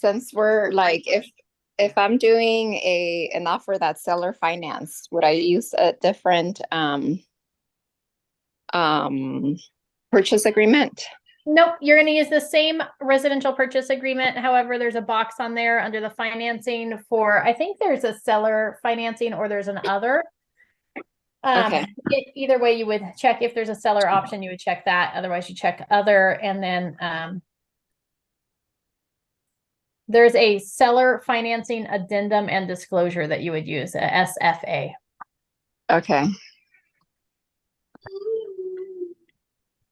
since we're like, if I'm doing an offer that's seller financed, would I use a different um purchase agreement? Nope, you're going to use the same residential purchase agreement. However, there's a box on there under the financing for, I think there's a seller financing or there's an other. Okay. Either way, you would check if there's a seller option, you would check that. Otherwise, you check other, and then there's a seller financing addendum and disclosure that you would use, a SFA. Okay.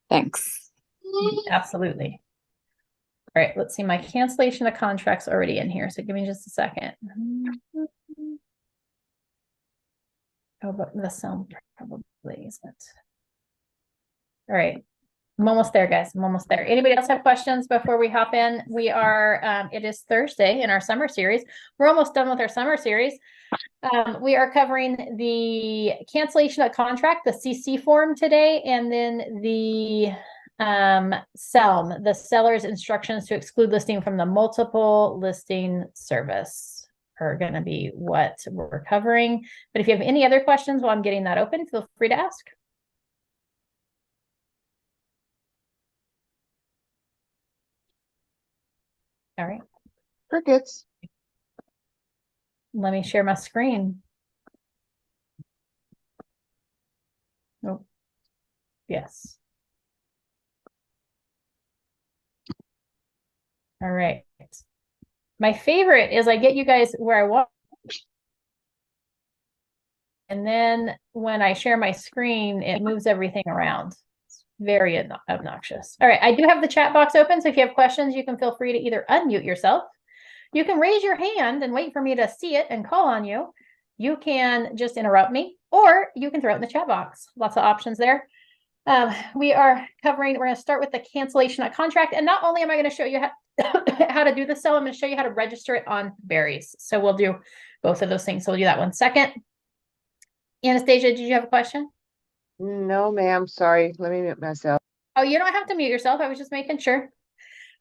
Thanks. Absolutely. All right, let's see. My cancellation of contract's already in here, so give me just a second. Oh, but the SELM probably isn't. All right. I'm almost there, guys. I'm almost there. Anybody else have questions before we hop in? We are, it is Thursday in our summer series. We're almost done with our summer series. We are covering the cancellation of contract, the CC form today, and then the SELM, the seller's instructions to exclude listing from the multiple listing service are going to be what we're covering. But if you have any other questions while I'm getting that open, feel free to ask. All right. Crickets. Let me share my screen. Oh, yes. All right. My favorite is I get you guys where I want. And then when I share my screen, it moves everything around. It's very obnoxious. All right, I do have the chat box open, so if you have questions, you can feel free to either unmute yourself. You can raise your hand and wait for me to see it and call on you. You can just interrupt me, or you can throw it in the chat box. Lots of options there. We're going to start with the cancellation of contract. And not only am I going to show you how to do the SELM, I'm going to show you how to register it on Berries. So we'll do both of those things. So we'll do that one second. Anastasia, did you have a question? No, ma'am. Sorry. Let me mute myself. Oh, you don't have to mute yourself. I was just making sure.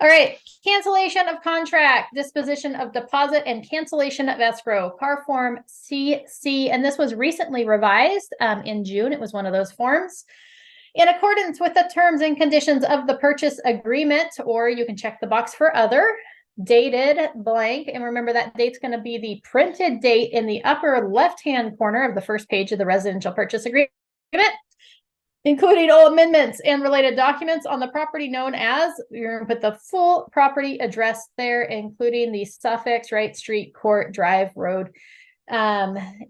All right. Cancellation of contract, disposition of deposit, and cancellation of escrow. CAR Form CC. And this was recently revised in June. It was one of those forms. In accordance with the terms and conditions of the purchase agreement, or you can check the box for other, dated blank. And remember that date's going to be the printed date in the upper left-hand corner of the first page of the residential purchase agreement, including all amendments and related documents on the property known as, you're going to put the full property address there, including the suffix, right, street, court, drive, road,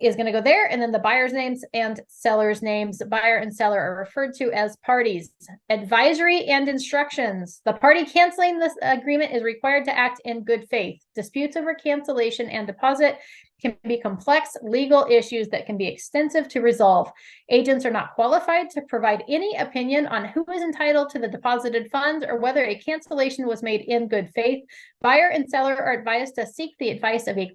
is going to go there. And then the buyer's names and seller's names. Buyer and seller are referred to as parties. Advisory and instructions. The party canceling this agreement is required to act in good faith. Disputes over cancellation and deposit can be complex legal issues that can be extensive to resolve. Agents are not qualified to provide any opinion on who is entitled to the deposited funds or whether a cancellation was made in good faith. Buyer and seller are advised to seek the advice of a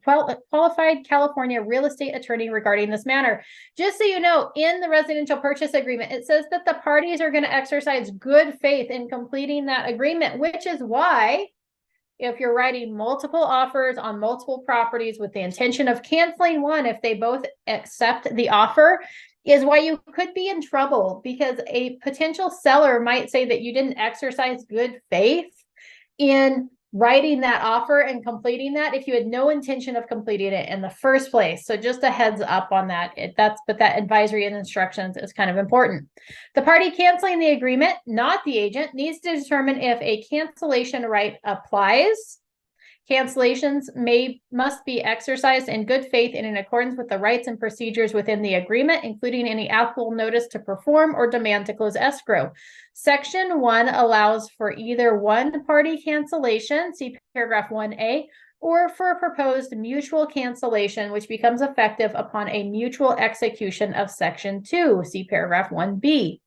qualified California real estate attorney regarding this matter. Just so you know, in the residential purchase agreement, it says that the parties are going to exercise good faith in completing that agreement, which is why if you're writing multiple offers on multiple properties with the intention of canceling one, if they both accept the offer, is why you could be in trouble, because a potential seller might say that you didn't exercise good faith in writing that offer and completing that if you had no intention of completing it in the first place. So just a heads up on that. But that advisory and instructions is kind of important. The party canceling the agreement, not the agent, needs to determine if a cancellation right applies. Cancellations must be exercised in good faith and in accordance with the rights and procedures within the agreement, including any applicable notice to perform or demand to close escrow. Section 1 allows for either one-party cancellation, see paragraph 1A, or for a proposed mutual cancellation, which becomes effective upon a mutual execution of Section 2, see paragraph 1B.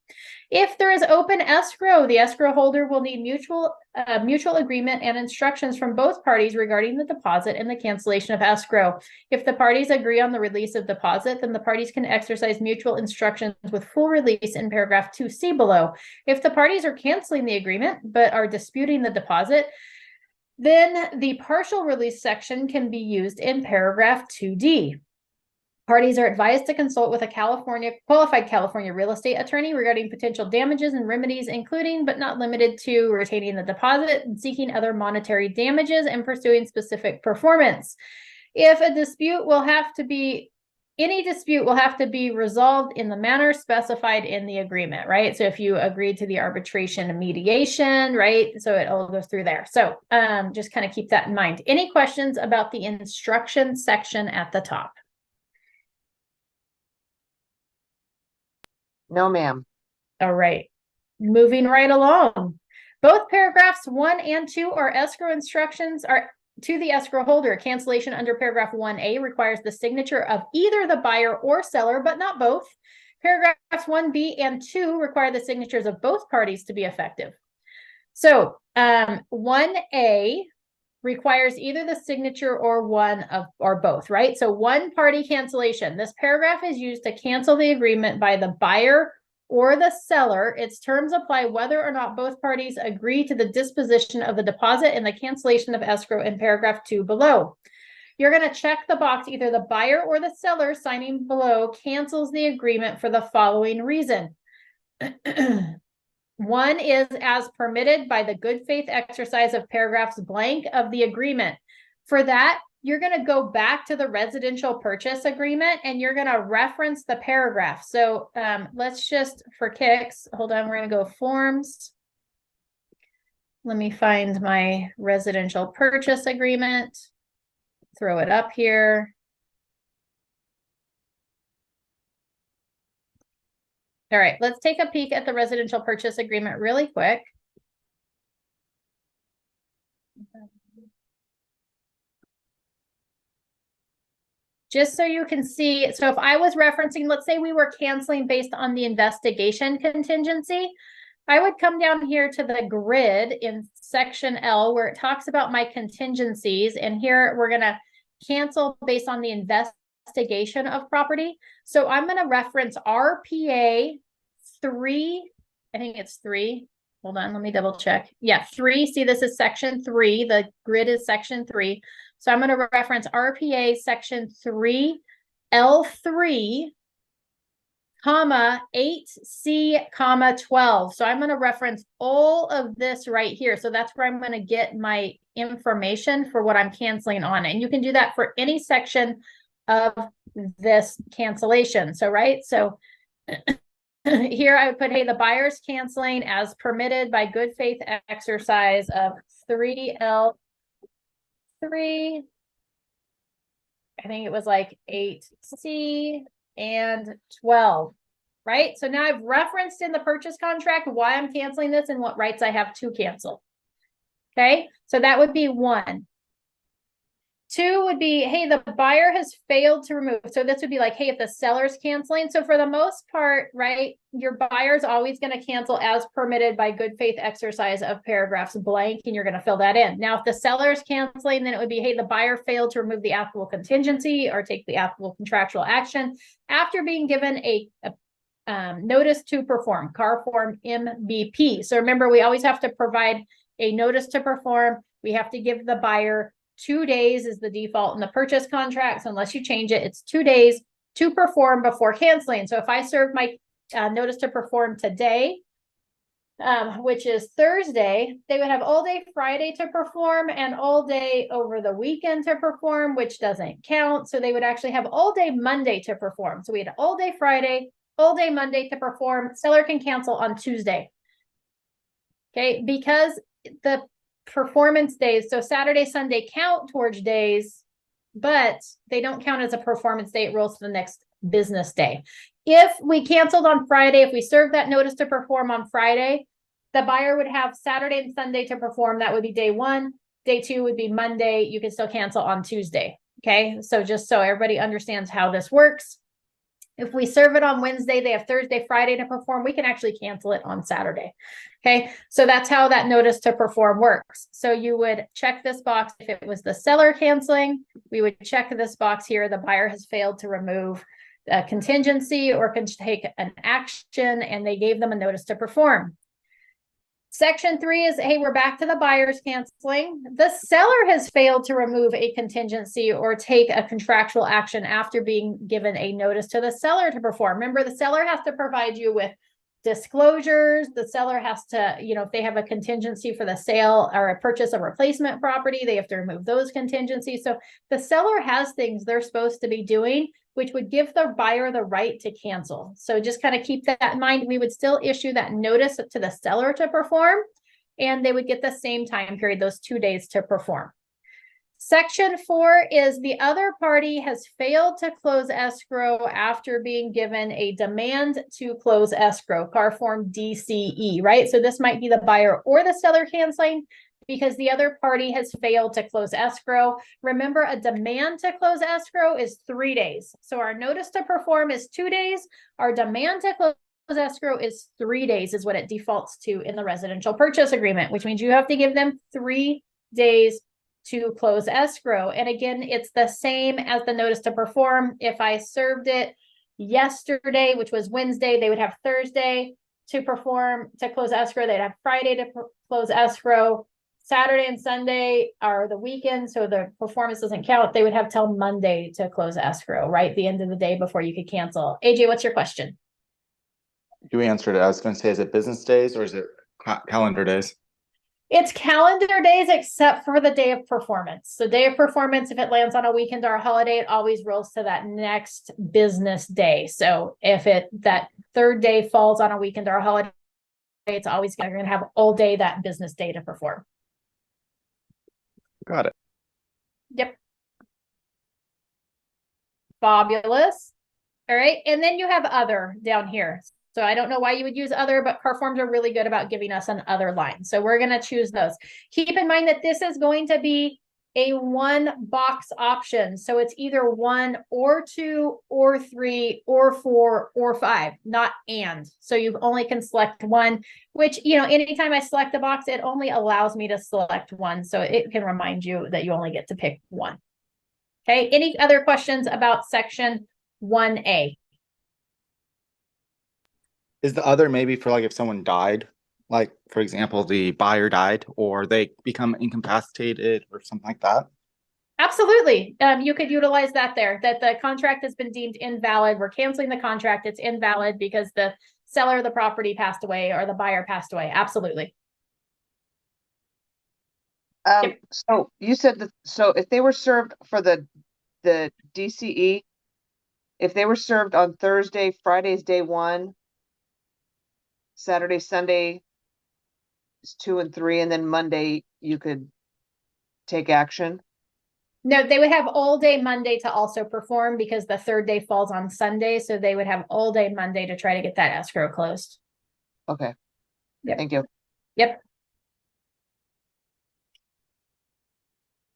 If there is open escrow, the escrow holder will need mutual agreement and instructions from both parties regarding the deposit and the cancellation of escrow. If the parties agree on the release of deposit, then the parties can exercise mutual instructions with full release in paragraph 2C below. If the parties are canceling the agreement but are disputing the deposit, Then the partial release section can be used in paragraph 2D. Parties are advised to consult with a qualified California real estate attorney regarding potential damages and remedies, including but not limited to retaining the deposit and seeking other monetary damages and pursuing specific performance. If a dispute will have to be Any dispute will have to be resolved in the manner specified in the agreement, right? So if you agreed to the arbitration and mediation, right? So it all goes through there. So just kind of keep that in mind. Any questions about the instruction section at the top? No, ma'am. All right, moving right along. Both paragraphs 1 and 2 are escrow instructions are to the escrow holder. Cancellation under paragraph 1A requires the signature of either the buyer or seller, but not both. Paragraphs 1B and 2 require the signatures of both parties to be effective. So 1A requires either the signature or both, right? So one party cancellation. This paragraph is used to cancel the agreement by the buyer or the seller. Its terms apply whether or not both parties agree to the disposition of the deposit and the cancellation of escrow in paragraph 2 below. You're going to check the box, either the buyer or the seller signing below cancels the agreement for the following reason. One is as permitted by the good faith exercise of paragraphs blank of the agreement. For that, you're going to go back to the residential purchase agreement and you're going to reference the paragraph. So let's just, for kicks, hold on, we're going to go forms. Let me find my residential purchase agreement, throw it up here. All right, let's take a peek at the residential purchase agreement really quick. Just so you can see, so if I was referencing, let's say we were canceling based on the investigation contingency, I would come down here to the grid in section L where it talks about my contingencies. And here we're going to cancel based on the investigation of property. So I'm going to reference RPA 3. I think it's 3. Hold on, let me double check. Yeah, 3. See, this is section 3. The grid is section 3. So I'm going to reference RPA section 3, L3, comma 8C, comma 12. So I'm going to reference all of this right here. So that's where I'm going to get my information for what I'm canceling on. And you can do that for any section of this cancellation. So, right. So here I would put, hey, the buyer's canceling as permitted by good faith exercise of 3L3. I think it was like 8C and 12, right? So now I've referenced in the purchase contract why I'm canceling this and what rights I have to cancel. Okay, so that would be 1. 2 would be, hey, the buyer has failed to remove. So this would be like, hey, if the seller's canceling. So for the most part, right, your buyer's always going to cancel as permitted by good faith exercise of paragraphs blank, and you're going to fill that in. Now, if the seller's canceling, then it would be, hey, the buyer failed to remove the applicable contingency or take the applicable contractual action after being given a notice to perform, CAR form MBP. So remember, we always have to provide a notice to perform. We have to give the buyer 2 days is the default in the purchase contract. So unless you change it, it's 2 days to perform before canceling. So if I serve my notice to perform today, which is Thursday, they would have all day Friday to perform and all day over the weekend to perform, which doesn't count. So they would actually have all day Monday to perform. So we had all day Friday, all day Monday to perform. Seller can cancel on Tuesday. Okay, because the performance days, so Saturday, Sunday count towards days, but they don't count as a performance day. It rolls to the next business day. If we canceled on Friday, if we served that notice to perform on Friday, the buyer would have Saturday and Sunday to perform. That would be day 1. Day 2 would be Monday. You can still cancel on Tuesday. Okay, so just so everybody understands how this works. If we serve it on Wednesday, they have Thursday, Friday to perform. We can actually cancel it on Saturday. Okay, so that's how that notice to perform works. So you would check this box if it was the seller canceling. We would check this box here. The buyer has failed to remove a contingency or can take an action, and they gave them a notice to perform. Section 3 is, hey, we're back to the buyers canceling. The seller has failed to remove a contingency or take a contractual action after being given a notice to the seller to perform. Remember, the seller has to provide you with disclosures. The seller has to, if they have a contingency for the sale or a purchase of replacement property, they have to remove those contingencies. So the seller has things they're supposed to be doing, which would give the buyer the right to cancel. So just kind of keep that in mind. We would still issue that notice to the seller to perform, and they would get the same time period, those 2 days to perform. Section 4 is the other party has failed to close escrow after being given a demand to close escrow, CAR form DCE, right? So this might be the buyer or the seller canceling because the other party has failed to close escrow. Remember, a demand to close escrow is 3 days. So our notice to perform is 2 days. Our demand to close escrow is 3 days is what it defaults to in the residential purchase agreement, which means you have to give them 3 days to close escrow. And again, it's the same as the notice to perform. If I served it yesterday, which was Wednesday, they would have Thursday to perform, to close escrow. They'd have Friday to close escrow. Saturday and Sunday are the weekend, so the performance doesn't count. They would have till Monday to close escrow, right? The end of the day before you could cancel. AJ, what's your question? You answered it. I was going to say, is it business days or is it calendar days? It's calendar days except for the day of performance. So day of performance, if it lands on a weekend or a holiday, it always rolls to that next business day. So if that third day falls on a weekend or a holiday, it's always going to have all day that business day to perform. Got it. Yep. Fabulous. All right. And then you have other down here. So I don't know why you would use other, but CAR forms are really good about giving us an other line. So we're going to choose those. Keep in mind that this is going to be a 1 box option. So it's either 1 or 2 or 3 or 4 or 5, not and. So you only can select one, which, anytime I select the box, it only allows me to select one. So it can remind you that you only get to pick one. Okay. Any other questions about section 1A? Is the other maybe for like if someone died, like for example, the buyer died or they become incapacitated or something like that? Absolutely. You could utilize that there, that the contract has been deemed invalid. We're canceling the contract. It's invalid because the seller of the property passed away or the buyer passed away. Absolutely. So you said that, so if they were served for the DCE, if they were served on Thursday, Friday's day 1, Saturday, Sunday is 2 and 3, and then Monday you could take action. No, they would have all day Monday to also perform because the third day falls on Sunday. So they would have all day Monday to try to get that escrow closed. Okay. Yep. Thank you. Yep.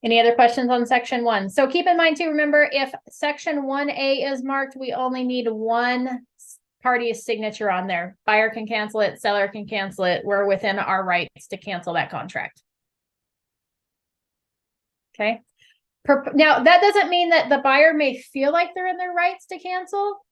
Any other questions on section 1? So keep in mind too, remember, if section 1A is marked, we only need one party's signature on there. Buyer can cancel it, seller can cancel it. We're within our rights to cancel that contract. Okay. Now, that doesn't mean that the buyer may feel like they're in their rights to cancel.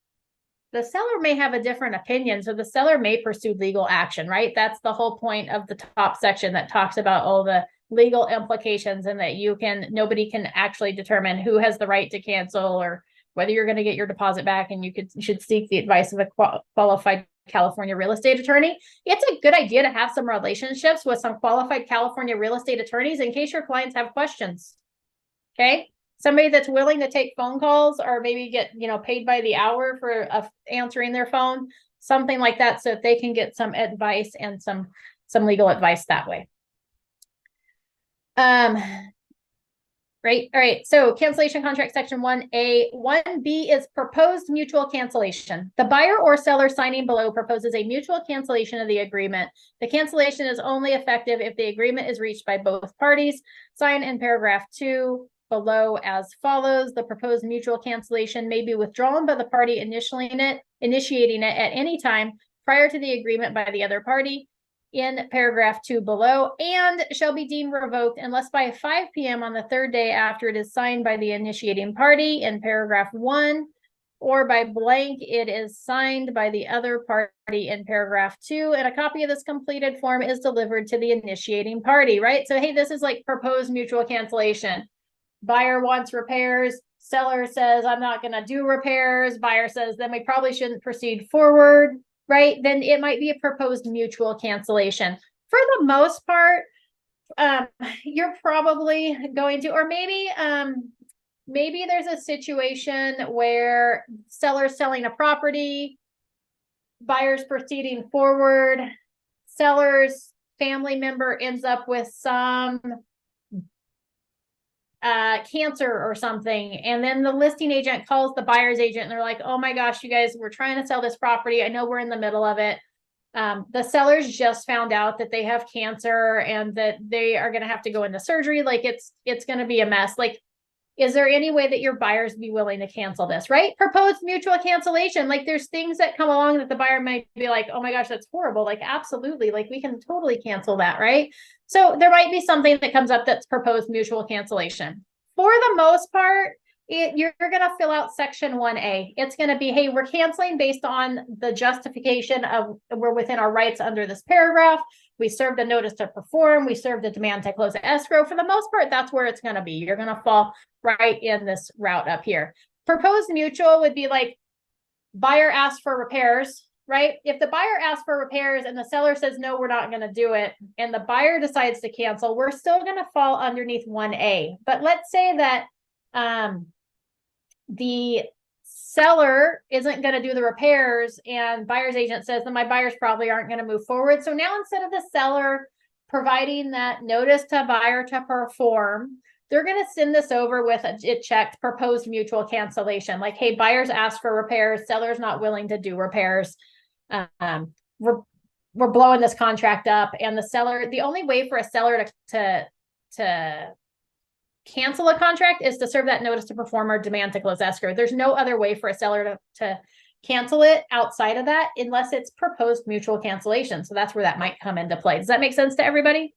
The seller may have a different opinion, so the seller may pursue legal action, right? That's the whole point of the top section that talks about all the legal implications and that nobody can actually determine who has the right to cancel or whether you're going to get your deposit back, and you should seek the advice of a qualified California real estate attorney. It's a good idea to have some relationships with some qualified California real estate attorneys in case your clients have questions. Okay. Somebody that's willing to take phone calls or maybe get, paid by the hour for answering their phone, something like that. So if they can get some advice and some legal advice that way. Right. All right. So cancellation contract section 1A. 1B is proposed mutual cancellation. The buyer or seller signing below proposes a mutual cancellation of the agreement. The cancellation is only effective if the agreement is reached by both parties. Sign in paragraph 2 below as follows. The proposed mutual cancellation may be withdrawn by the party initiating it at any time prior to the agreement by the other party in paragraph 2 below, and shall be deemed revoked unless by 5 p.m. on the third day after it is signed by the initiating party in paragraph 1, or by blank, it is signed by the other party in paragraph 2, and a copy of this completed form is delivered to the initiating party, right? So, hey, this is like proposed mutual cancellation. Buyer wants repairs. Seller says, I'm not going to do repairs. Buyer says, then we probably shouldn't proceed forward, right? Then it might be a proposed mutual cancellation. For the most part, you're probably going to, or maybe there's a situation where seller's selling a property, buyer's proceeding forward, seller's family member ends up with some cancer or something, and then the listing agent calls the buyer's agent and they're like, oh my gosh, you guys, we're trying to sell this property. I know we're in the middle of it. The sellers just found out that they have cancer and that they are going to have to go into surgery. Like it's going to be a mess. Like, is there any way that your buyers be willing to cancel this, right? Proposed mutual cancellation. Like there's things that come along that the buyer might be like, oh my gosh, that's horrible. Like, absolutely. Like we can totally cancel that, right? So there might be something that comes up that's proposed mutual cancellation. For the most part, you're going to fill out section 1A. It's going to be, hey, we're canceling based on the justification of we're within our rights under this paragraph. We served a notice to perform. We served a demand to close escrow. For the most part, that's where it's going to be. You're going to fall right in this route up here. Proposed mutual would be like buyer asks for repairs, right? If the buyer asks for repairs and the seller says, no, we're not going to do it, and the buyer decides to cancel, we're still going to fall underneath 1A. But let's say that the seller isn't going to do the repairs and buyer's agent says that my buyers probably aren't going to move forward. So now instead of the seller providing that notice to buyer to perform, they're going to send this over with it checked proposed mutual cancellation. Like, hey, buyers asked for repairs, seller's not willing to do repairs. We're blowing this contract up, and the seller, the only way for a seller to cancel a contract is to serve that notice to perform or demand to close escrow. There's no other way for a seller to cancel it outside of that unless it's proposed mutual cancellation. So that's where that might come into play. Does that make sense to everybody?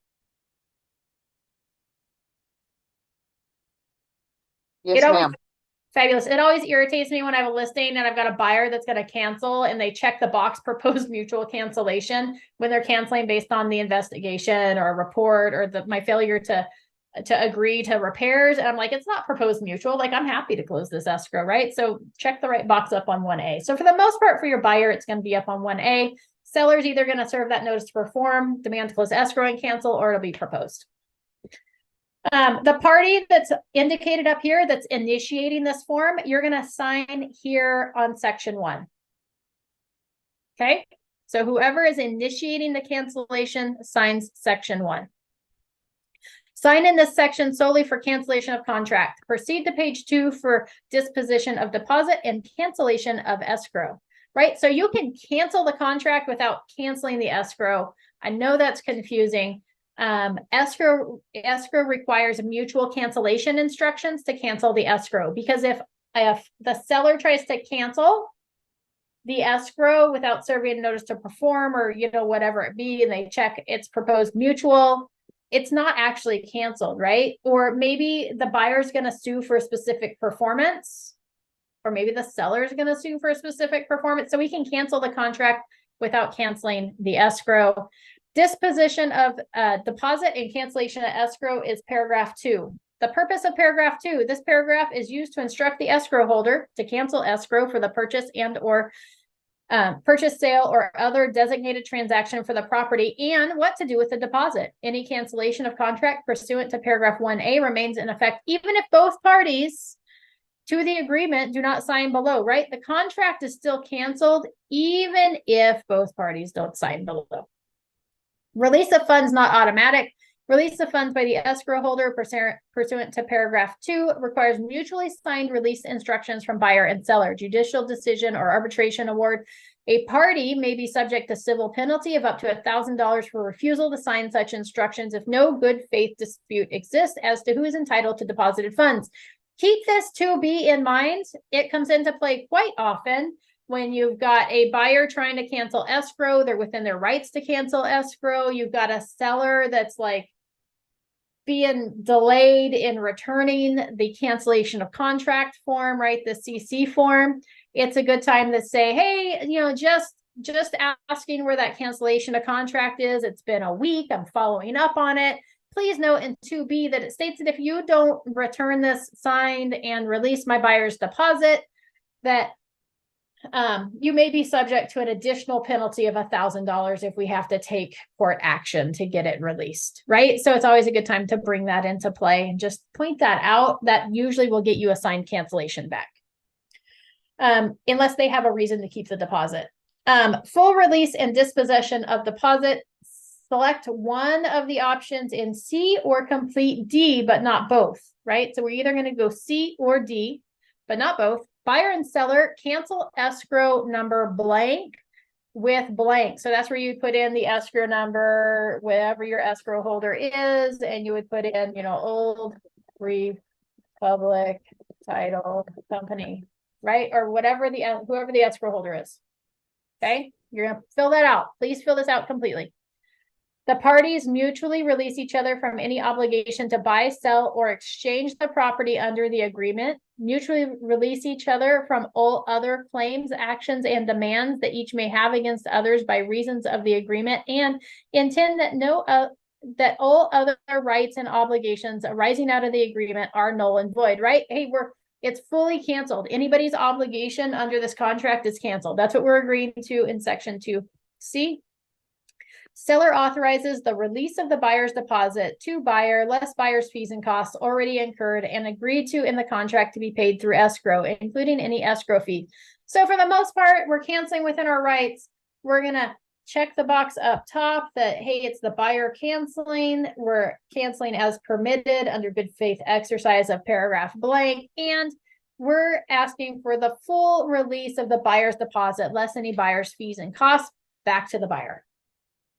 Yes, ma'am. Fabulous. It always irritates me when I have a listing and I've got a buyer that's going to cancel and they check the box proposed mutual cancellation when they're canceling based on the investigation or a report or my failure to agree to repairs. And I'm like, it's not proposed mutual. Like, I'm happy to close this escrow, right? So check the right box up on 1A. So for the most part, for your buyer, it's going to be up on 1A. Seller's either going to serve that notice to perform, demand to close escrow and cancel, or it'll be proposed. The party that's indicated up here that's initiating this form, you're going to sign here on section 1. Okay. So whoever is initiating the cancellation signs section 1. Sign in this section solely for cancellation of contract. Proceed to page 2 for disposition of deposit and cancellation of escrow, right? So you can cancel the contract without canceling the escrow. I know that's confusing. Escrow requires mutual cancellation instructions to cancel the escrow, because if the seller tries to cancel the escrow without serving a notice to perform or, whatever it be, and they check it's proposed mutual, it's not actually canceled, right? Or maybe the buyer's going to sue for a specific performance, or maybe the seller is going to sue for a specific performance. So we can cancel the contract without canceling the escrow. Disposition of deposit and cancellation of escrow is paragraph 2. The purpose of paragraph 2, this paragraph is used to instruct the escrow holder to cancel escrow for the purchase and or purchase, sale, or other designated transaction for the property, and what to do with the deposit. Any cancellation of contract pursuant to paragraph 1A remains in effect, even if both parties to the agreement do not sign below, right? The contract is still canceled, even if both parties don't sign below. Release of funds not automatic. Release of funds by the escrow holder pursuant to paragraph 2 requires mutually signed release instructions from buyer and seller. Judicial decision or arbitration award. A party may be subject to civil penalty of up to $1,000 for refusal to sign such instructions if no good faith dispute exists as to who is entitled to deposited funds. Keep this to be in mind. It comes into play quite often when you've got a buyer trying to cancel escrow. They're within their rights to cancel escrow. You've got a seller that's like being delayed in returning the cancellation of contract form, right? The CC form. it's a good time to say, hey, just asking where that cancellation of contract is. It's been a week. I'm following up on it. Please note in 2B that it states that if you don't return this signed and release my buyer's deposit, that you may be subject to an additional penalty of $1,000 if we have to take court action to get it released, right? So it's always a good time to bring that into play and just point that out. That usually will get you a signed cancellation back, unless they have a reason to keep the deposit. Full release and dispossession of deposit. Select one of the options in C or complete D, but not both, right? So we're either going to go C or D, but not both. Buyer and seller cancel escrow number blank with blank. So that's where you put in the escrow number, wherever your escrow holder is, and you would put in, Old Republic Title Company, right? Or whoever the escrow holder is. Okay, you're going to fill that out. Please fill this out completely. The parties mutually release each other from any obligation to buy, sell, or exchange the property under the agreement. Mutually release each other from all other claims, actions, and demands that each may have against others by reasons of the agreement, and intend that that all other rights and obligations arising out of the agreement are null and void. Right? Hey, it's fully canceled. Anybody's obligation under this contract is canceled. That's what we're agreeing to in section 2C. Seller authorizes the release of the buyer's deposit to buyer, less buyer's fees and costs already incurred and agreed to in the contract to be paid through escrow, including any escrow fee. So for the most part, we're canceling within our rights. We're going to check the box up top that, hey, it's the buyer canceling. We're canceling as permitted under good faith exercise of paragraph blank. And we're asking for the full release of the buyer's deposit, less any buyer's fees and costs, back to the buyer.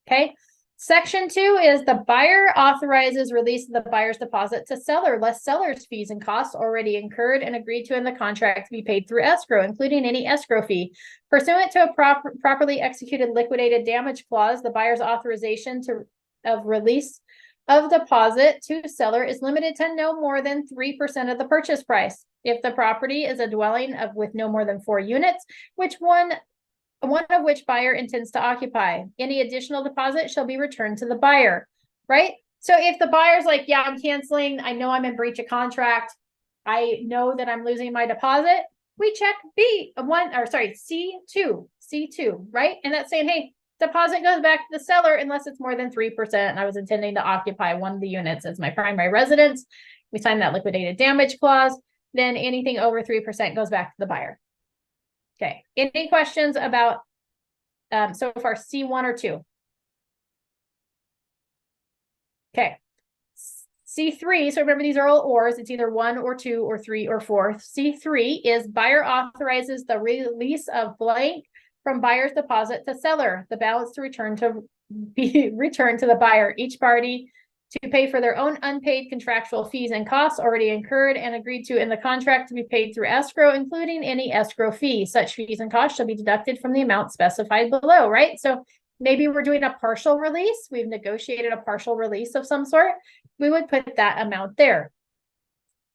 Okay. Section 2 is the buyer authorizes release of the buyer's deposit to seller, less seller's fees and costs already incurred and agreed to in the contract to be paid through escrow, including any escrow fee. Pursuant to a properly executed liquidated damage clause, the buyer's authorization of release of deposit to seller is limited to no more than 3% of the purchase price. If the property is a dwelling with no more than 4 units, one of which buyer intends to occupy, any additional deposit shall be returned to the buyer, right? So if the buyer's like, yeah, I'm canceling, I know I'm in breach of contract, I know that I'm losing my deposit, we check C2, right? And that's saying, hey, deposit goes back to the seller unless it's more than 3%. And I was intending to occupy one of the units as my primary residence. We sign that liquidated damage clause. Then anything over 3% goes back to the buyer. Okay, any questions about so far C1 or 2? Okay, C3, so remember these are all ors, it's either 1 or 2 or 3 or 4. C3 is buyer authorizes the release of blank from buyer's deposit to seller, the balance to be returned to the buyer. Each party to pay for their own unpaid contractual fees and costs already incurred and agreed to in the contract to be paid through escrow, including any escrow fee. Such fees and costs shall be deducted from the amount specified below, right? So maybe we're doing a partial release. We've negotiated a partial release of some sort. We would put that amount there.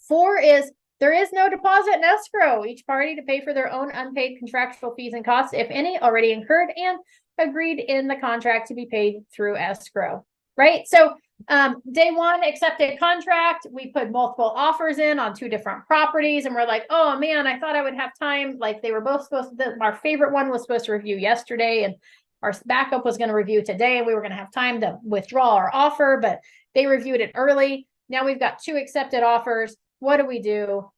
4 is there is no deposit in escrow. Each party to pay for their own unpaid contractual fees and costs, if any, already incurred and agreed in the contract to be paid through escrow, right? So day 1 accepted contract, we put multiple offers in on 2 different properties and we're like, oh man, I thought I would have time. Like they were both our favorite one was supposed to review yesterday and our backup was going to review today and we were going to have time to withdraw our offer, but they reviewed it early. Now we've got 2 accepted offers. What do we do?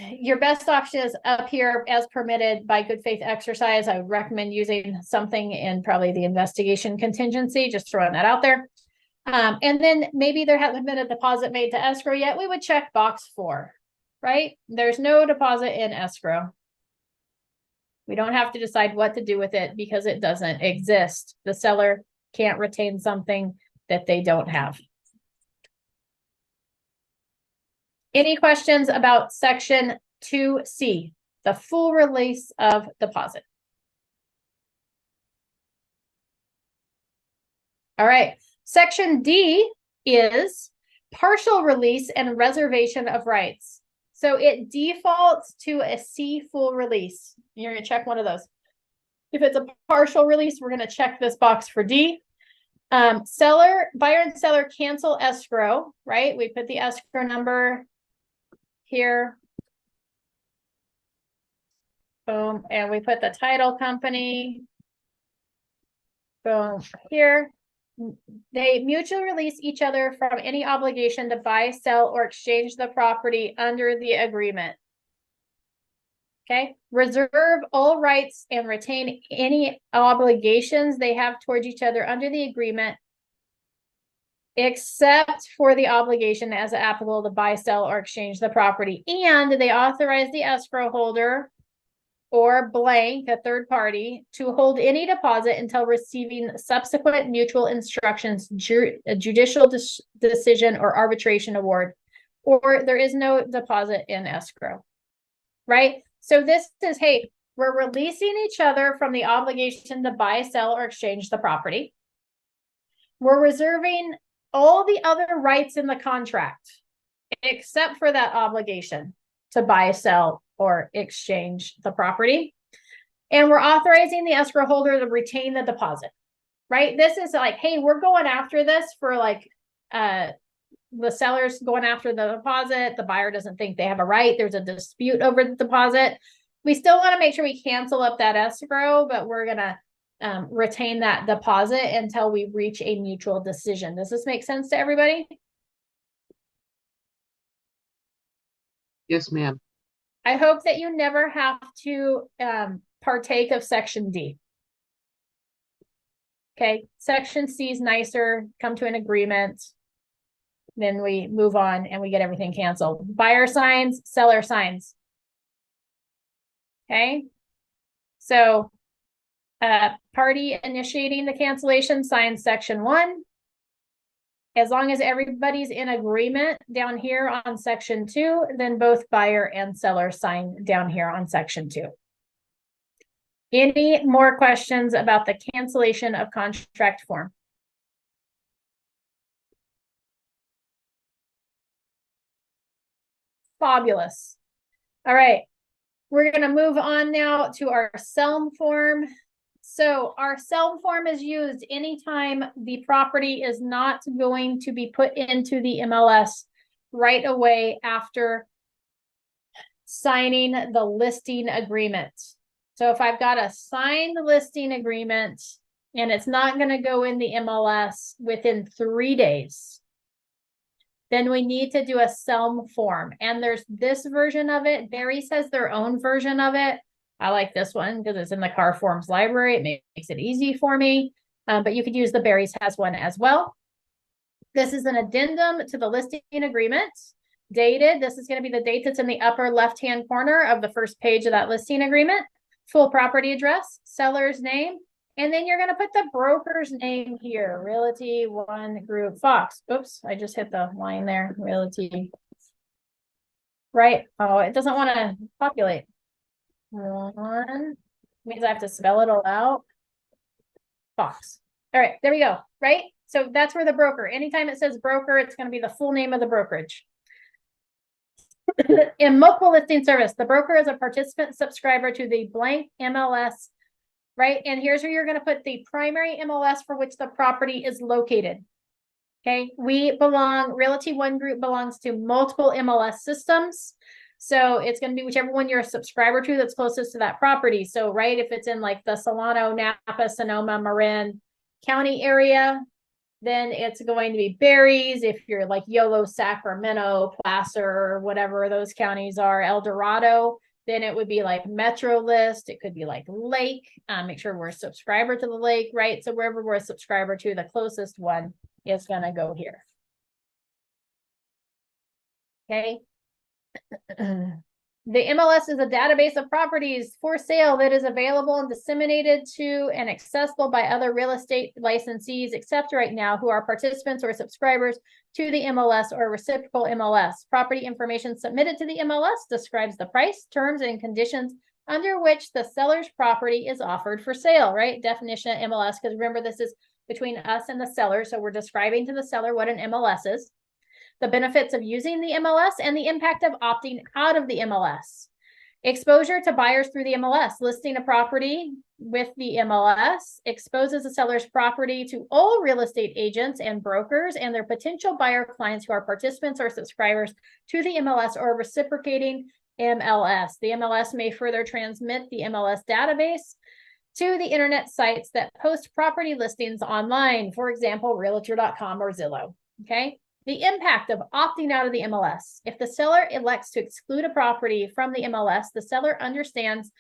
Your best option is up here as permitted by good faith exercise. I would recommend using something in probably the investigation contingency, just throwing that out there. And then maybe there hasn't been a deposit made to escrow yet. We would check box 4, right? There's no deposit in escrow. We don't have to decide what to do with it because it doesn't exist. The seller can't retain something that they don't have. Any questions about section 2C, the full release of deposit? All right. Section D is partial release and reservation of rights. So it defaults to a C full release. You're gonna check one of those. If it's a partial release, we're gonna check this box for D. Buyer and seller cancel escrow, right? We put the escrow number here. Boom, and we put the title company. Boom, here. They mutually release each other from any obligation to buy, sell, or exchange the property under the agreement. Okay, reserve all rights and retain any obligations they have towards each other under the agreement, except for the obligation as applicable to buy, sell, or exchange the property. And they authorize the escrow holder or blank, a third party, to hold any deposit until receiving subsequent mutual instructions, a judicial decision, or arbitration award, or there is no deposit in escrow, right? So this is, hey, we're releasing each other from the obligation to buy, sell, or exchange the property. We're reserving all the other rights in the contract, except for that obligation to buy, sell, or exchange the property. And we're authorizing the escrow holder to retain the deposit, right? This is like, hey, we're going after this for like, the seller's going after the deposit. The buyer doesn't think they have a right. There's a dispute over the deposit. We still want to make sure we cancel up that escrow, but we're going to retain that deposit until we reach a mutual decision. Does this make sense to everybody? Yes, ma'am. I hope that you never have to partake of Section D. Okay, Section C is nicer, come to an agreement, then we move on and we get everything canceled. Buyer signs, seller signs. Okay, so party initiating the cancellation signs Section 1. As long as everybody's in agreement down here on Section 2, then both buyer and seller sign down here on Section 2. Any more questions about the cancellation of contract form? Fabulous. All right, we're going to move on now to our SELM form. So our SELM form is used anytime the property is not going to be put into the MLS right away after signing the listing agreement. So if I've got a signed listing agreement and it's not going to go in the MLS within 3 days, then we need to do a SELM form. And there's this version of it. Barry's has their own version of it. I like this one because it's in the Car Forms library. It makes it easy for me. But you could use the Barry's has one as well. This is an addendum to the listing agreement. Dated. This is going to be the date that's in the upper left-hand corner of the first page of that listing agreement. Full property address, seller's name, and then you're going to put the broker's name here. Realty One Group Fox. Oops, I just hit the line there. Realty. Right. Oh, it doesn't want to populate. One means I have to spell it all out. Fox. All right, there we go. Right. So that's where the broker, anytime it says broker, it's going to be the full name of the brokerage. In multiple listing service, the broker is a participant subscriber to the blank MLS, right? And here's where you're going to put the primary MLS for which the property is located. Okay, Realty One Group belongs to multiple MLS systems. So it's going to be whichever one you're a subscriber to that's closest to that property. So, right, if it's in like the Solano, Napa, Sonoma, Marin County area, then it's going to be Barry's. If you're like Yolo, Sacramento, Placer, whatever those counties are, El Dorado, then it would be like Metro List. It could be like Lake. Make sure we're a subscriber to the Lake, right? So wherever we're a subscriber to, the closest one is going to go here. Okay. The MLS is a database of properties for sale that is available and disseminated to and accessible by other real estate licensees, except right now, who are participants or subscribers to the MLS or reciprocal MLS. Property information submitted to the MLS describes the price, terms, and conditions under which the seller's property is offered for sale, right? Definition of MLS, because remember, this is between us and the seller, so we're describing to the seller what an MLS is. the benefits of using the MLS and the impact of opting out of the MLS. Exposure to buyers through the MLS. Listing a property with the MLS exposes the seller's property to all real estate agents and brokers and their potential buyer clients who are participants or subscribers to the MLS or reciprocating MLS. The MLS may further transmit the MLS database to the internet sites that post property listings online, for example, realtor.com or Zillow. Okay. The impact of opting out of the MLS. If the seller elects to exclude a property from the MLS, the seller understands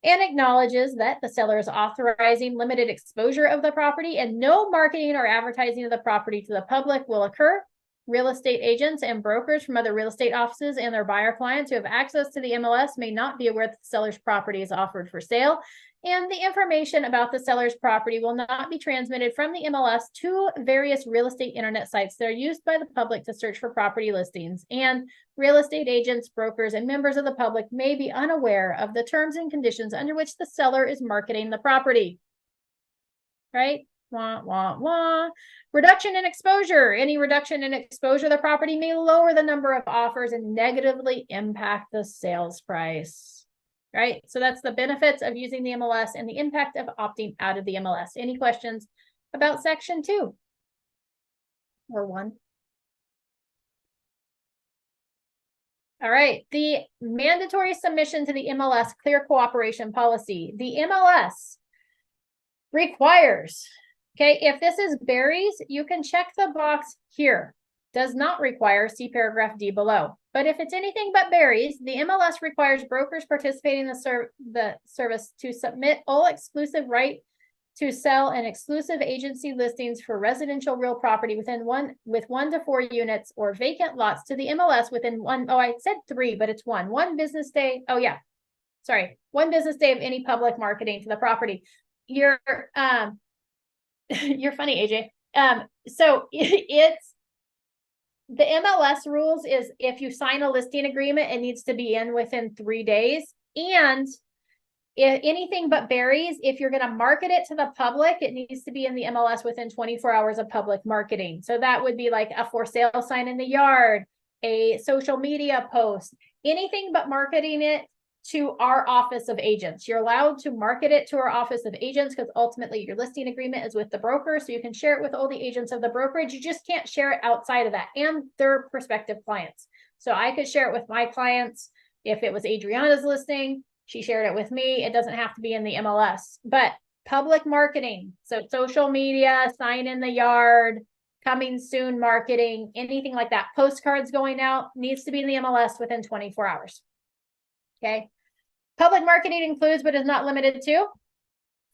and acknowledges that the seller is authorizing limited exposure of the property and no marketing or advertising of the property to the public will occur. Real estate agents and brokers from other real estate offices and their buyer clients who have access to the MLS may not be aware that the seller's property is offered for sale, and the information about the seller's property will not be transmitted from the MLS to various real estate internet sites that are used by the public to search for property listings. And real estate agents, brokers, and members of the public may be unaware of the terms and conditions under which the seller is marketing the property. Right? Wah, wah, wah. Reduction in exposure. Any reduction in exposure of the property may lower the number of offers and negatively impact the sales price. Right? So that's the benefits of using the MLS and the impact of opting out of the MLS. Any questions about section 2 or 1? All right, the mandatory submission to the MLS clear cooperation policy. The MLS requires, okay, if this is berries, you can check the box here. Does not require, see paragraph D below. But if it's anything but berries, the MLS requires brokers participating in the service to submit all exclusive right to sell and exclusive agency listings for residential real property with 1 to 4 units or vacant lots to the MLS within I said 3, but it's 1 business day. Oh yeah, sorry, 1 business day of any public marketing to the property. You're you're funny, AJ. So it's the MLS rules is if you sign a listing agreement, it needs to be in within 3 days. And if anything but berries, if you're going to market it to the public, it needs to be in the MLS within 24 hours of public marketing. So that would be like a for sale sign in the yard, a social media post, anything but marketing it to our office of agents. You're allowed to market it to our office of agents because ultimately your listing agreement is with the broker. So you can share it with all the agents of the brokerage. You just can't share it outside of that and their prospective clients. So I could share it with my clients. If it was Adriana's listing, she shared it with me. It doesn't have to be in the MLS, but public marketing. So social media, sign in the yard, coming soon marketing, anything like that. Postcards going out needs to be in the MLS within 24 hours. Okay. Public marketing includes, but is not limited to,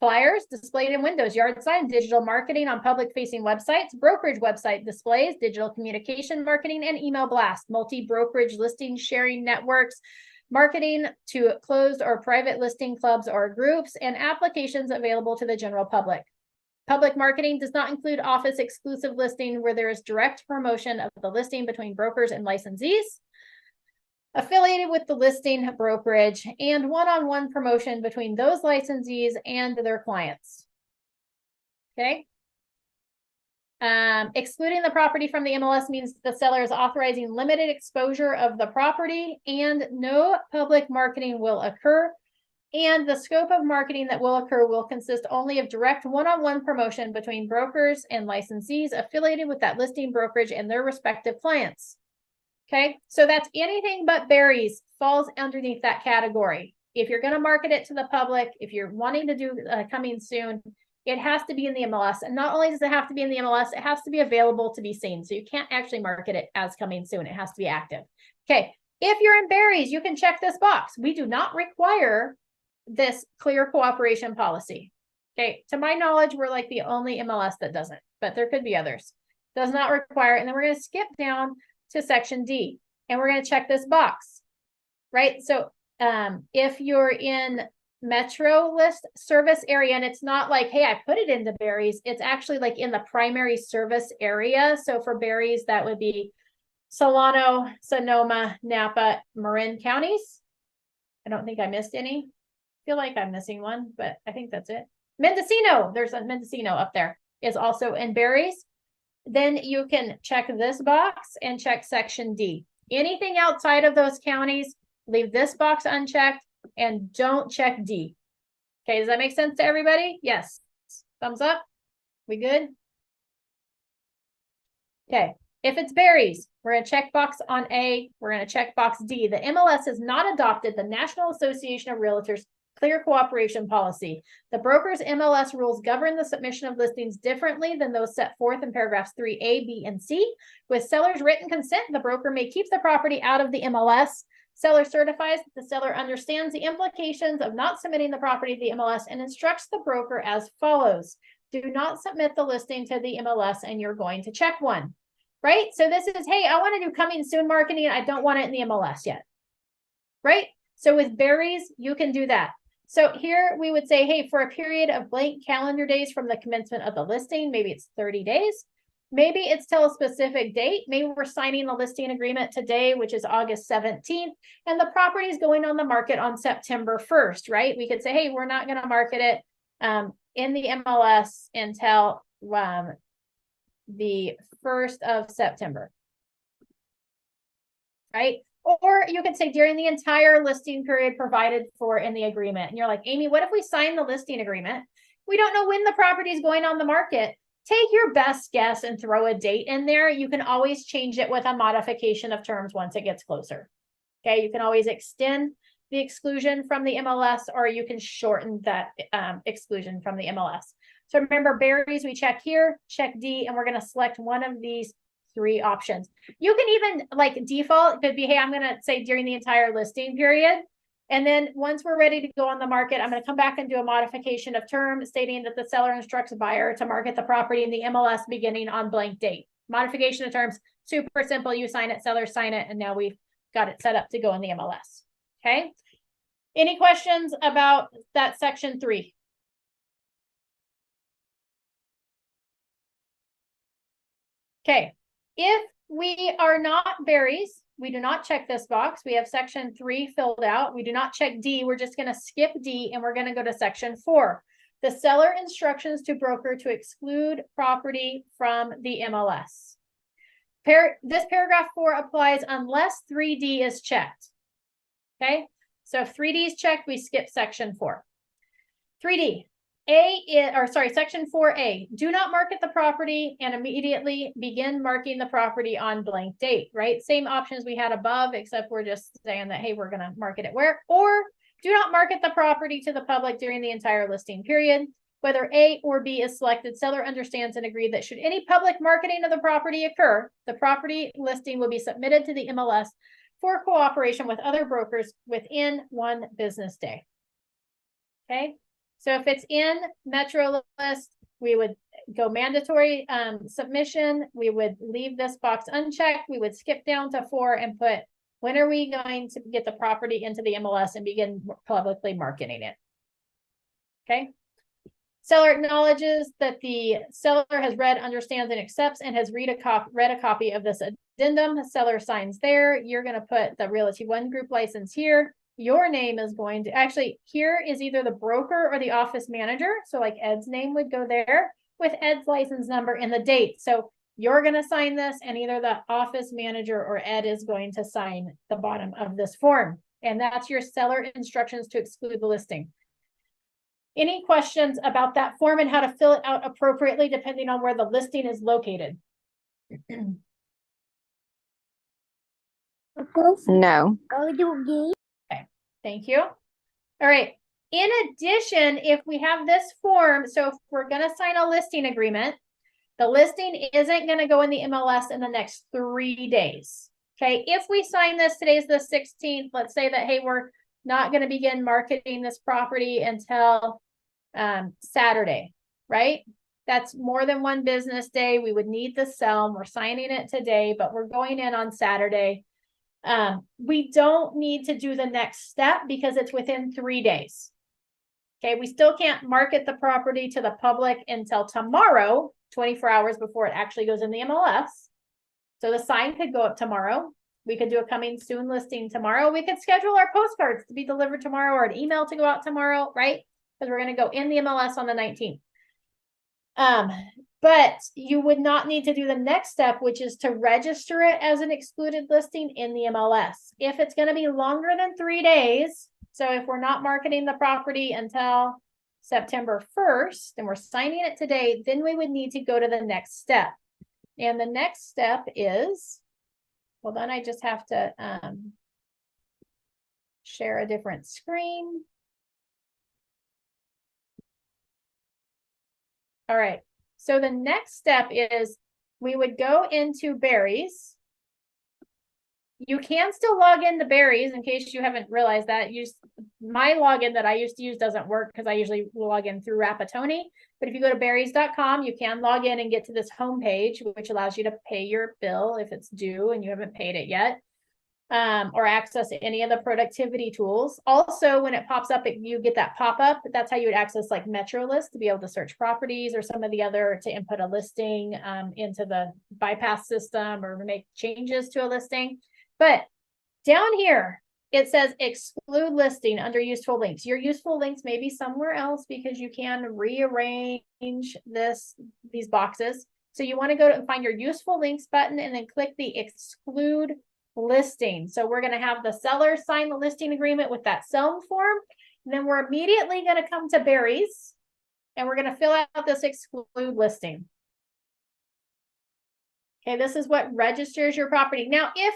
flyers displayed in windows, yard signs, digital marketing on public facing websites, brokerage website displays, digital communication marketing, and email blast, multi-brokerage listing sharing networks, marketing to closed or private listing clubs or groups, and applications available to the general public. Public marketing does not include office exclusive listing where there is direct promotion of the listing between brokers and licensees affiliated with the listing brokerage, and one-on-one promotion between those licensees and their clients. Okay. Excluding the property from the MLS means the seller is authorizing limited exposure of the property and no public marketing will occur. And the scope of marketing that will occur will consist only of direct one-on-one promotion between brokers and licensees affiliated with that listing brokerage and their respective clients. Okay, so that's anything but berries falls underneath that category. If you're going to market it to the public, if you're wanting to do coming soon, it has to be in the MLS. And not only does it have to be in the MLS, it has to be available to be seen. So you can't actually market it as coming soon. It has to be active. Okay, if you're in berries, you can check this box. We do not require this clear cooperation policy. Okay, to my knowledge, we're like the only MLS that doesn't, but there could be others. Does not require, and then we're going to skip down to section D, and we're going to check this box, right? So if you're in metro list service area, and it's not like, hey, I put it into berries, it's actually like in the primary service area. So for berries, that would be Solano, Sonoma, Napa, Marin counties. I don't think I missed any. I feel like I'm missing one, but I think that's it. Mendocino, there's a Mendocino up there, is also in berries. then you can check this box and check section D. Anything outside of those counties, leave this box unchecked and don't check D. Okay, does that make sense to everybody? Yes. Thumbs up. We good? Okay. If it's berries, we're going to check box on A. We're going to check box D. The MLS has not adopted the National Association of Realtors Clear Cooperation Policy. The broker's MLS rules govern the submission of listings differently than those set forth in paragraphs 3A, B, and C. With seller's written consent, the broker may keep the property out of the MLS. Seller certifies that the seller understands the implications of not submitting the property to the MLS and instructs the broker as follows. Do not submit the listing to the MLS and you're going to check one. Right? So this is, hey, I want to do coming soon marketing. I don't want it in the MLS yet. Right? So with berries, you can do that. So here we would say, hey, for a period of blank calendar days from the commencement of the listing, maybe it's 30 days. Maybe it's till a specific date. Maybe we're signing the listing agreement today, which is August 17th, and the property is going on the market on September 1st, right? We could say, hey, we're not going to market it in the MLS until the 1st of September, right? Or you could say during the entire listing period provided for in the agreement. And you're like, Amy, what if we sign the listing agreement? We don't know when the property is going on the market. Take your best guess and throw a date in there. You can always change it with a modification of terms once it gets closer. Okay, you can always extend the exclusion from the MLS, or you can shorten that exclusion from the MLS. So remember, berries, we check here, check D, and we're going to select one of these 3 options. You can even like default, it could be, hey, I'm going to say during the entire listing period. And then once we're ready to go on the market, I'm going to come back and do a modification of term stating that the seller instructs a buyer to market the property in the MLS beginning on blank date. Modification of terms, super simple. You sign it, sellers sign it, and now we've got it set up to go in the MLS. Okay. Any questions about that section 3? Okay. If we are not berries, we do not check this box. We have section 3 filled out. We do not check D. We're just going to skip D and we're going to go to section 4. The seller instructions to broker to exclude property from the MLS. This paragraph 4 applies unless 3D is checked. Okay. So if 3D is checked, we skip section 4. 3D. Section 4A, do not market the property and immediately begin marking the property on blank date, right? Same options we had above, except we're just saying that, hey, we're going to market it where, or do not market the property to the public during the entire listing period. Whether A or B is selected, seller understands and agreed that should any public marketing of the property occur, the property listing will be submitted to the MLS for cooperation with other brokers within 1 business day. Okay. So if it's in Metro List, we would go mandatory submission. We would leave this box unchecked. We would skip down to 4 and put, when are we going to get the property into the MLS and begin publicly marketing it? Okay. Seller acknowledges that the seller has read, understands, and accepts and has read a copy of this addendum. The seller signs there. You're going to put the Realty One Group license here. Your name is going to, actually, here is either the broker or the office manager. So like Ed's name would go there with Ed's license number and the date. So you're going to sign this and either the office manager or Ed is going to sign the bottom of this form. And that's your seller instructions to exclude the listing. Any questions about that form and how to fill it out appropriately depending on where the listing is located? No. Okay, thank you. All right. In addition, if we have this form, so if we're going to sign a listing agreement, the listing isn't going to go in the MLS in the next 3 days. Okay, if we sign this, today's the 16th, let's say that, hey, we're not going to begin marketing this property until Saturday, right? That's more than 1 business day. We would need the SELM. We're signing it today, but we're going in on Saturday. We don't need to do the next step because it's within 3 days. Okay, we still can't market the property to the public until tomorrow, 24 hours before it actually goes in the MLS. So the sign could go up tomorrow. We could do a coming soon listing tomorrow. We could schedule our postcards to be delivered tomorrow or an email to go out tomorrow, right? Because we're going to go in the MLS on the 19th. But you would not need to do the next step, which is to register it as an excluded listing in the MLS. If it's going to be longer than 3 days, so if we're not marketing the property until September 1st and we're signing it today, then we would need to go to the next step. And the next step is, well, then I just have to share a different screen. All right. So the next step is we would go into Berries. You can still log into Berries in case you haven't realized that. My login that I used to use doesn't work because I usually log in through Rapatoni. But if you go to berries.com, you can log in and get to this homepage, which allows you to pay your bill if it's due and you haven't paid it yet. Or access any of the productivity tools. Also, when it pops up, you get that pop-up. That's how you would access like MetroList to be able to search properties or some of the other to input a listing into the bypass system or make changes to a listing. But down here, it says exclude listing under useful links. Your useful links may be somewhere else because you can rearrange these boxes. So you want to go and find your useful links button and then click the exclude listing. So we're going to have the seller sign the listing agreement with that SELM form. And then we're immediately going to come to Berries and we're going to fill out this exclude listing. Okay, this is what registers your property. Now, if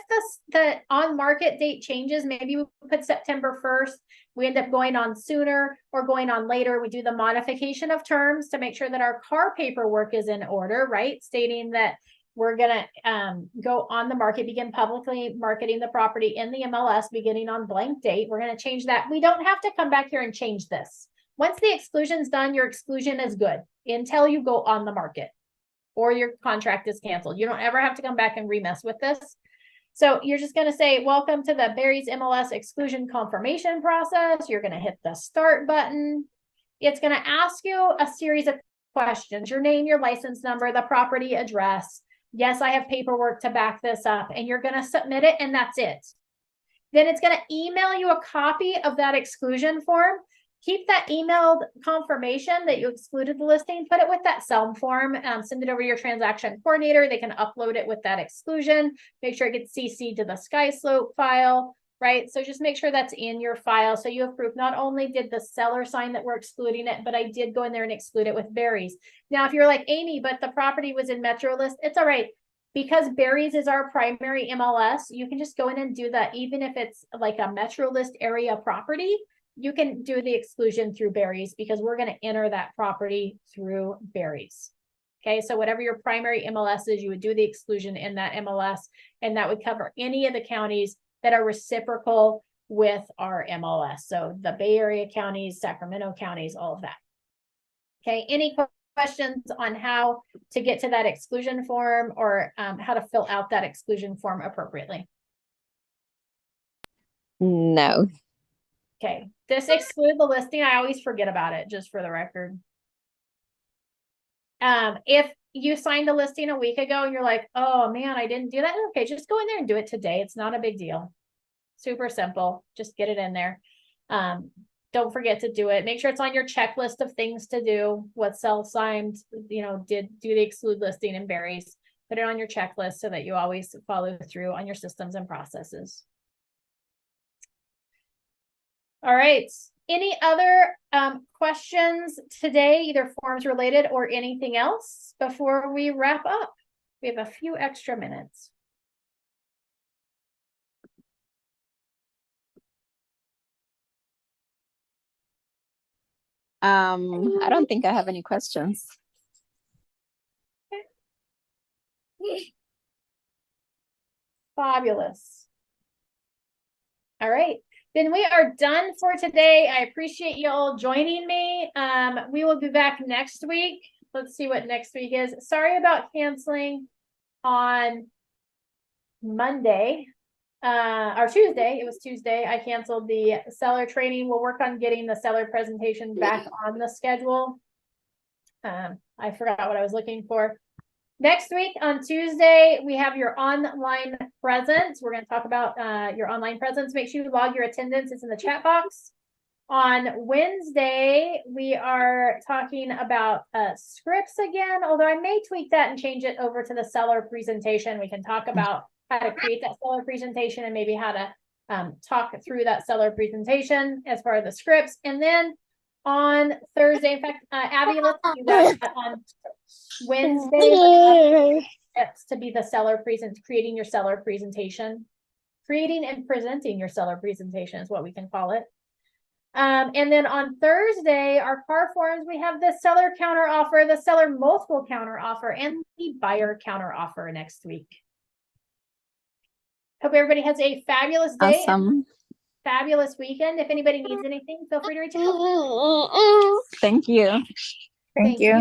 the on market date changes, maybe we put September 1st, we end up going on sooner or going on later. We do the modification of terms to make sure that our car paperwork is in order, right? Stating that we're going to go on the market, begin publicly marketing the property in the MLS beginning on blank date. We're going to change that. We don't have to come back here and change this. Once the exclusion's done, your exclusion is good until you go on the market or your contract is canceled. You don't ever have to come back and remess with this. So you're just going to say, welcome to the Berries MLS exclusion confirmation process. You're going to hit the start button. It's going to ask you a series of questions, your name, your license number, the property address. Yes, I have paperwork to back this up, and you're going to submit it, and that's it. Then it's going to email you a copy of that exclusion form. Keep that emailed confirmation that you excluded the listing, put it with that SELM form, send it over to your transaction coordinator. They can upload it with that exclusion. Make sure it gets CC'd to the SkySlope file, right? So just make sure that's in your file. So you have proof. Not only did the seller sign that we're excluding it, but I did go in there and exclude it with Berries. Now, if you're like, Amy, but the property was in MetroList, it's all right. Because Berries is our primary MLS, you can just go in and do that. Even if it's like a MetroList area property, you can do the exclusion through Berries because we're going to enter that property through Berries. Okay, so whatever your primary MLS is, you would do the exclusion in that MLS, and that would cover any of the counties that are reciprocal with our MLS. So the Bay Area counties, Sacramento counties, all of that. Okay, any questions on how to get to that exclusion form or how to fill out that exclusion form appropriately? No. Okay, this exclude the listing. I always forget about it, just for the record. If you signed a listing a week ago and you're like, oh man, I didn't do that. Okay, just go in there and do it today. It's not a big deal. Super simple. Just get it in there. Don't forget to do it. Make sure it's on your checklist of things to do. What self-signed, did do the exclude listing and Berries. Put it on your checklist so that you always follow through on your systems and processes. All right. Any other questions today, either forms related or anything else before we wrap up? We have a few extra minutes. I don't think I have any questions. Okay. Fabulous. All right. Then we are done for today. I appreciate you all joining me. We will be back next week. Let's see what next week is. Sorry about canceling on Monday or Tuesday. It was Tuesday. I canceled the seller training. We'll work on getting the seller presentation back on the schedule. I forgot what I was looking for. Next week on Tuesday, we have your online presence. We're going to talk about your online presence. Make sure you log your attendance. It's in the chat box. On Wednesday, we are talking about scripts again, although I may tweak that and change it over to the seller presentation. We can talk about how to create that seller presentation and maybe how to talk through that seller presentation as far as the scripts. And then on Thursday, in fact, Abby, let's do that on Wednesday. Steps to be the seller creating your seller presentation. Creating and presenting your seller presentation is what we can call it. And then on Thursday, our car forms, we have the seller counter offer, the seller multiple counter offer, and the buyer counter offer next week. Hope everybody has a fabulous day. Awesome. Fabulous weekend. If anybody needs anything, feel free to reach out. Thank you. Thank you.